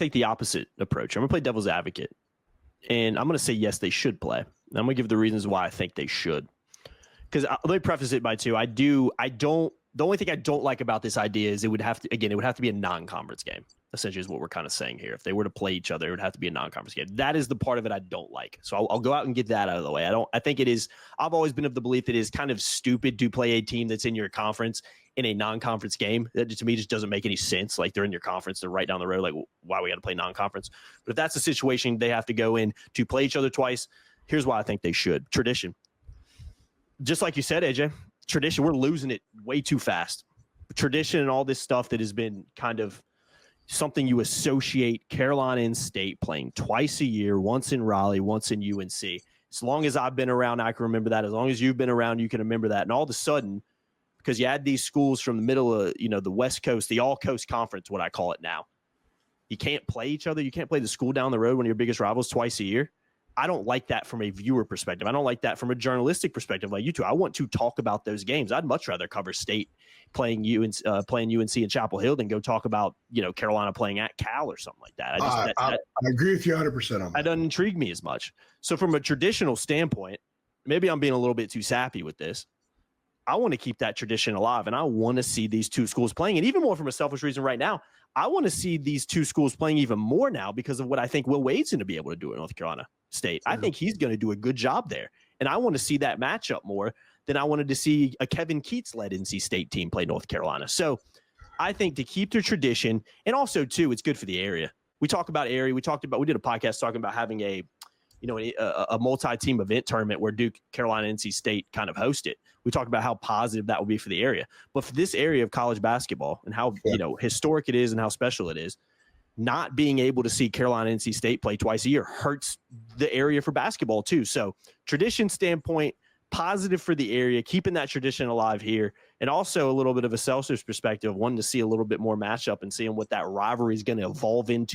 take the opposite approach. I'm going to play devil's advocate. And I'm going to say, yes, they should play. And I'm going to give the reasons why I think they should. Because let me preface it by the only thing I don't like about this idea is it would have to be a non-conference game, essentially is what we're kind of saying here. If they were to play each other, it would have to be a non-conference game. That is the part of it I don't like. So I'll go out and get that out of the way. I've always been of the belief that it is kind of stupid to play a team that's in your conference in a non-conference game. That to me just doesn't make any sense. Like, they're in your conference, they're right down the road. Like, why we got to play non-conference? But if that's the situation, they have to go in to play each other twice. Here's why I think they should. Tradition. Just like you said, AJ, tradition, we're losing it way too fast. Tradition and all this stuff that has been kind of something you associate Carolina and State playing twice a year, once in Raleigh, once in UNC. As long as I've been around, I can remember that. As long as you've been around, you can remember that. And all of a sudden, because you had these schools from the middle of, the West Coast, the all-coast conference, what I call it now. You can't play each other. You can't play the school down the road, one of your biggest rivals, twice a year. I don't like that from a viewer perspective. I don't like that from a journalistic perspective like you two. I want to talk about those games. I'd much rather cover State playing UNC in Chapel Hill than go talk about, Carolina playing at Cal or something like that. I agree with you 100% on that. That doesn't intrigue me as much. So from a traditional standpoint, maybe I'm being a little bit too sappy with this. I want to keep that tradition alive, and I want to see these two schools playing. And even more from a selfish reason right now, I want to see these two schools playing even more now because of what I think Will Wade's going to be able to do at North Carolina State. I think he's going to do a good job there. And I want to see that matchup more than I wanted to see a Kevin Keats-led NC State team play North Carolina. So I think to keep their tradition, and also, too, it's good for the area. We talk about area. We did a podcast talking about having a multi-team event tournament where Duke, Carolina, NC State kind of host it. We talked about how positive that will be for the area. But for this area of college basketball and how historic it is and how special it is, not being able to see Carolina, NC State play twice a year hurts the area for basketball too. So tradition standpoint, positive for the area, keeping that tradition alive here, and also a little bit of a selfish perspective, wanting to see a little bit more matchup and seeing what that rivalry is going to evolve into.